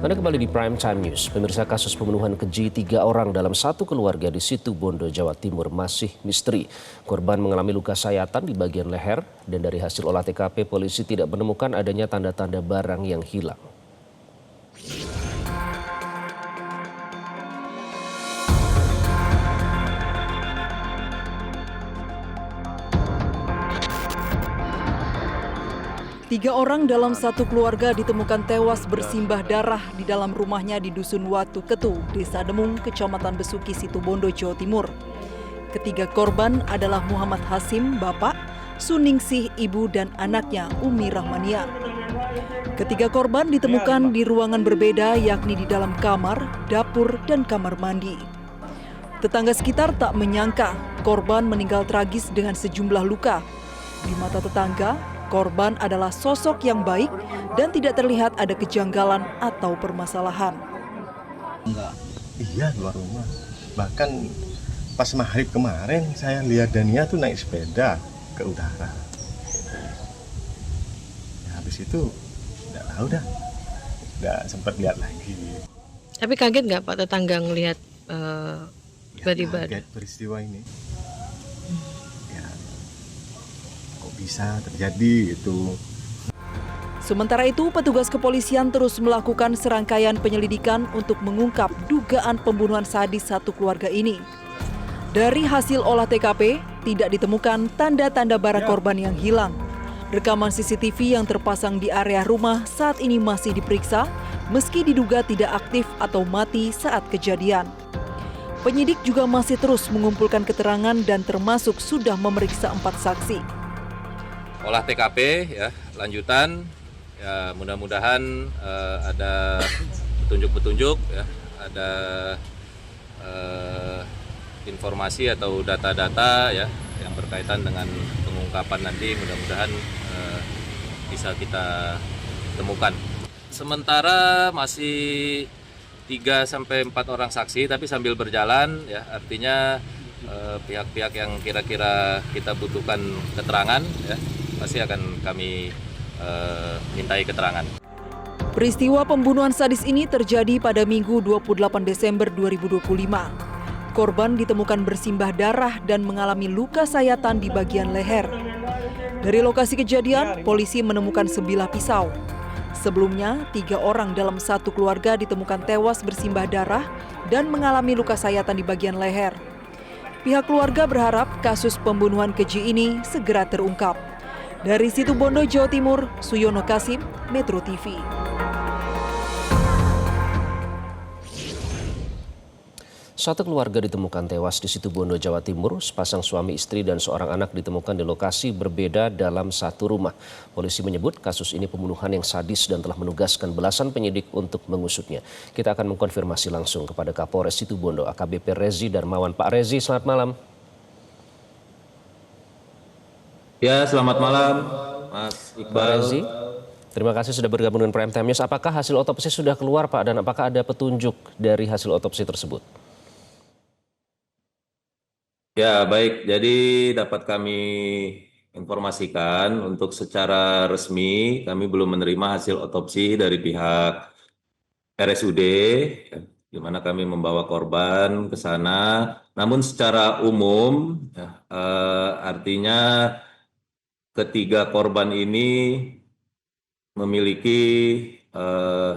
Anda kembali di Prime Time News. Pemirsa, kasus pembunuhan keji 3 orang dalam satu keluarga di Situbondo, Jawa Timur masih misteri. Korban mengalami luka sayatan di bagian leher dan dari hasil olah TKP polisi tidak menemukan adanya tanda-tanda barang yang hilang. Tiga orang dalam satu keluarga ditemukan tewas bersimbah darah di dalam rumahnya di Dusun Watu Ketu, Desa Demung, Kecamatan Besuki, Situbondo, Jawa Timur. Ketiga korban adalah Muhammad Hasim, bapak, Suningsih, ibu, dan anaknya, Umi Rahmania. Ketiga korban ditemukan di ruangan berbeda, yakni di dalam kamar, dapur, dan kamar mandi. Tetangga sekitar tak menyangka korban meninggal tragis dengan sejumlah luka. Di mata tetangga, korban adalah sosok yang baik dan tidak terlihat ada kejanggalan atau permasalahan. Enggak. Iya, luar rumah. Bahkan pas maghrib kemarin saya lihat Dania tuh naik sepeda ke utara. Ya, habis itu enggak tahu dah. Enggak sempat lihat lagi. Tapi kaget nggak Pak tetangga ngelihat tiba-tiba? Kaget peristiwa ini. Bisa terjadi itu. Sementara itu, petugas kepolisian terus melakukan serangkaian penyelidikan untuk mengungkap dugaan pembunuhan sadis satu keluarga ini. Dari hasil olah TKP, tidak ditemukan tanda-tanda barang korban yang hilang. Rekaman CCTV yang terpasang di area rumah saat ini masih diperiksa, meski diduga tidak aktif atau mati saat kejadian. Penyidik juga masih terus mengumpulkan keterangan dan termasuk sudah memeriksa 4 saksi. Olah TKP ya, lanjutan ya, mudah-mudahan ada petunjuk-petunjuk ya, ada informasi atau data-data ya yang berkaitan dengan pengungkapan nanti, mudah-mudahan bisa kita temukan. Sementara masih 3-4 orang saksi, tapi sambil berjalan ya, artinya pihak-pihak yang kira-kira kita butuhkan keterangan ya, pasti akan kami mintai keterangan. Peristiwa pembunuhan sadis ini terjadi pada Minggu 28 Desember 2025. Korban ditemukan bersimbah darah dan mengalami luka sayatan di bagian leher. Dari lokasi kejadian, polisi menemukan sebilah pisau. Sebelumnya, 3 orang dalam satu keluarga ditemukan tewas bersimbah darah dan mengalami luka sayatan di bagian leher. Pihak keluarga berharap kasus pembunuhan keji ini segera terungkap. Dari Situbondo, Jawa Timur, Suyono Kasim, Metro TV. Satu keluarga ditemukan tewas di Situbondo, Jawa Timur. Sepasang suami istri dan seorang anak ditemukan di lokasi berbeda dalam satu rumah. Polisi menyebut kasus ini pembunuhan yang sadis dan telah menugaskan belasan penyidik untuk mengusutnya. Kita akan mengkonfirmasi langsung kepada Kapolres Situbondo, AKBP Rezi Darmawan. Pak Rezi, selamat malam. Ya, selamat malam, Mas Iqbal. Pak Rezi, terima kasih sudah bergabung dengan Prime Time News. Apakah hasil otopsi sudah keluar, Pak? Dan apakah ada petunjuk dari hasil otopsi tersebut? Ya, baik. Jadi dapat kami informasikan untuk secara resmi kami belum menerima hasil otopsi dari pihak RSUD, ya, di mana kami membawa korban ke sana. Namun secara umum, ya, artinya ketiga korban ini memiliki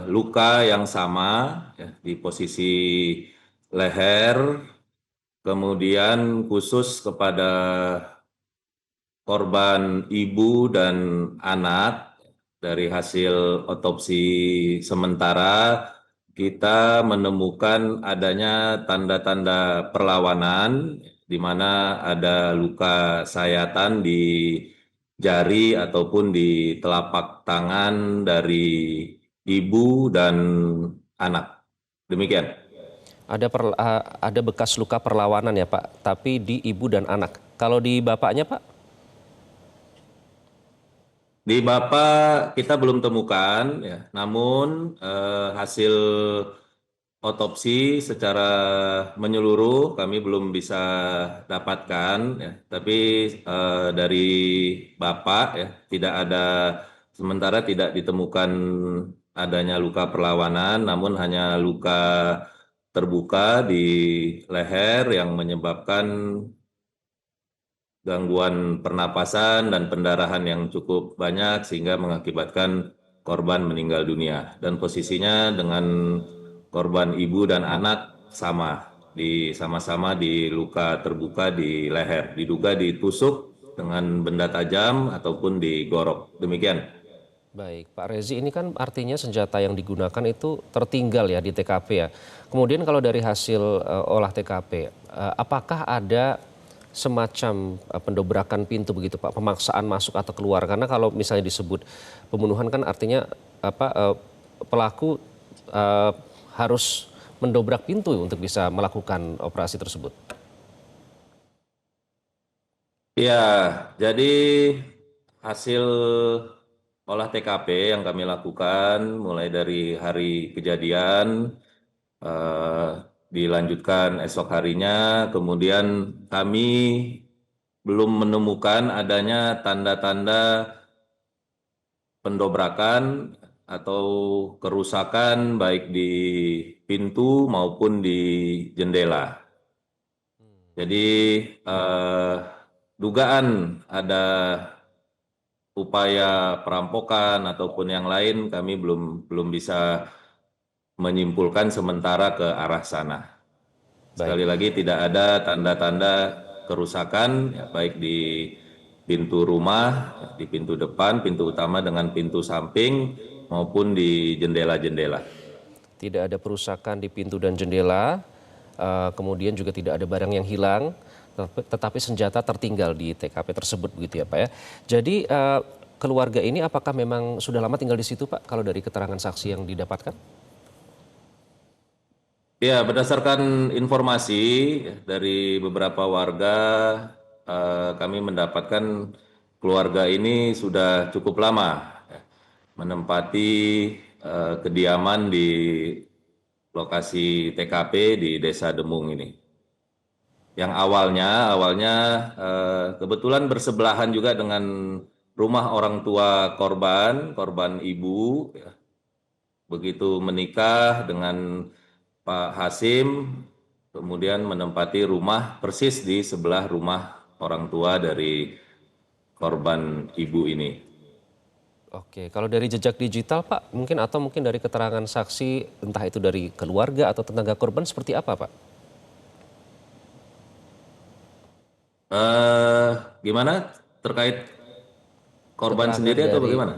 luka yang sama ya, di posisi leher. Kemudian khusus kepada korban ibu dan anak, dari hasil otopsi sementara kita menemukan adanya tanda-tanda perlawanan, di mana ada luka sayatan di jari ataupun di telapak tangan dari ibu dan anak. Demikian. Ada bekas luka perlawanan ya, Pak, tapi di ibu dan anak. Kalau di bapaknya, Pak? Di bapak kita belum temukan, ya. Namun hasil otopsi secara menyeluruh kami belum bisa dapatkan, ya. Tapi dari bapak ya tidak ada, sementara tidak ditemukan adanya luka perlawanan, namun hanya luka terbuka di leher yang menyebabkan gangguan pernapasan dan pendarahan yang cukup banyak sehingga mengakibatkan korban meninggal dunia. Dan posisinya dengan korban ibu dan anak sama-sama di luka terbuka di leher, diduga ditusuk dengan benda tajam ataupun digorok. Demikian. Baik, Pak Rezi, ini kan artinya senjata yang digunakan itu tertinggal ya di TKP ya. Kemudian kalau dari hasil olah TKP, apakah ada semacam pendobrakan pintu begitu Pak, pemaksaan masuk atau keluar? Karena kalau misalnya disebut pembunuhan kan artinya pelaku harus mendobrak pintu untuk bisa melakukan operasi tersebut. Ya, jadi hasil olah TKP yang kami lakukan mulai dari hari kejadian, dilanjutkan esok harinya, kemudian kami belum menemukan adanya tanda-tanda pendobrakan atau kerusakan baik di pintu maupun di jendela. Jadi dugaan ada upaya perampokan ataupun yang lain kami belum bisa menyimpulkan sementara ke arah sana. Sekali lagi tidak ada tanda-tanda kerusakan ya, baik di pintu rumah, di pintu depan, pintu utama dengan pintu samping maupun di jendela-jendela. Tidak ada perusakan di pintu dan jendela, kemudian juga tidak ada barang yang hilang, tetapi senjata tertinggal di TKP tersebut begitu ya Pak ya. Jadi keluarga ini apakah memang sudah lama tinggal di situ Pak kalau dari keterangan saksi yang didapatkan? Ya, berdasarkan informasi dari beberapa warga, kami mendapatkan keluarga ini sudah cukup lama menempati kediaman di lokasi TKP di Desa Demung ini. Yang awalnya kebetulan bersebelahan juga dengan rumah orang tua korban ibu. Ya. Begitu menikah dengan Pak Hasim, kemudian menempati rumah persis di sebelah rumah orang tua dari korban ibu ini. Oke, kalau dari jejak digital Pak, mungkin dari keterangan saksi, entah itu dari keluarga atau tetangga korban seperti apa Pak? Gimana terkait korban Keterangan sendiri atau dari- bagaimana?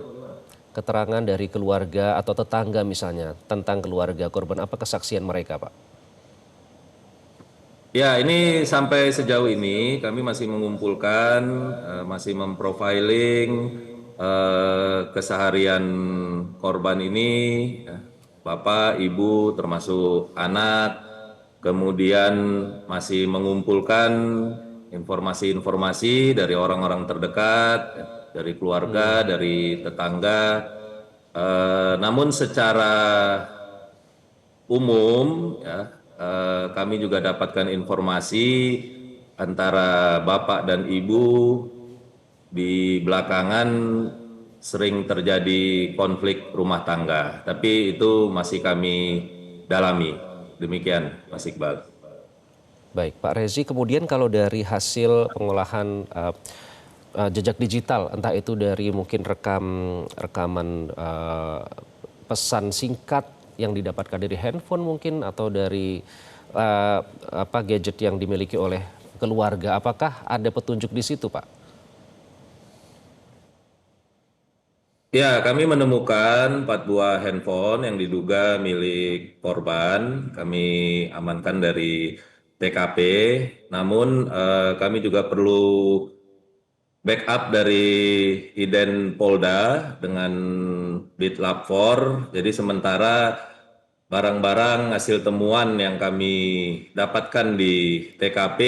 Keterangan dari keluarga atau tetangga misalnya tentang keluarga korban, apa kesaksian mereka Pak? Ya, ini sampai sejauh ini kami masih mengumpulkan, masih memprofiling keseharian korban ini, ya, bapak, ibu, termasuk anak, kemudian masih mengumpulkan informasi-informasi dari orang-orang terdekat, ya, dari keluarga, dari tetangga. Namun secara umum, ya, kami juga dapatkan informasi antara bapak dan ibu di belakangan sering terjadi konflik rumah tangga. Tapi itu masih kami dalami. Demikian, Mas Iqbal. Baik, Pak Rezi, kemudian kalau dari hasil pengolahan jejak digital, entah itu dari mungkin rekaman pesan singkat yang didapatkan dari handphone mungkin atau dari gadget yang dimiliki oleh keluarga, apakah ada petunjuk di situ, Pak? Ya, kami menemukan 4 buah handphone yang diduga milik korban. Kami amankan dari TKP. Namun kami juga perlu backup dari Iden Polda dengan Bitlab 4. Jadi sementara barang-barang hasil temuan yang kami dapatkan di TKP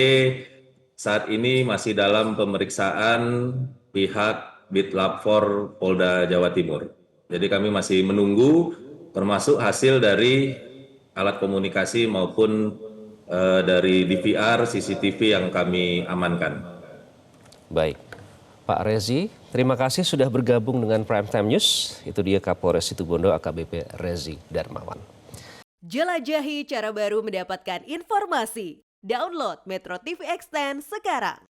saat ini masih dalam pemeriksaan pihak Bitlab 4 Polda Jawa Timur. Jadi kami masih menunggu termasuk hasil dari alat komunikasi maupun dari DVR, CCTV yang kami amankan. Baik. Pak Rezi, terima kasih sudah bergabung dengan Prime Time News. Itu dia Kapolres Situbondo AKBP Rezi Darmawan. Jelajahi cara baru mendapatkan informasi. Download Metro TV Extend sekarang.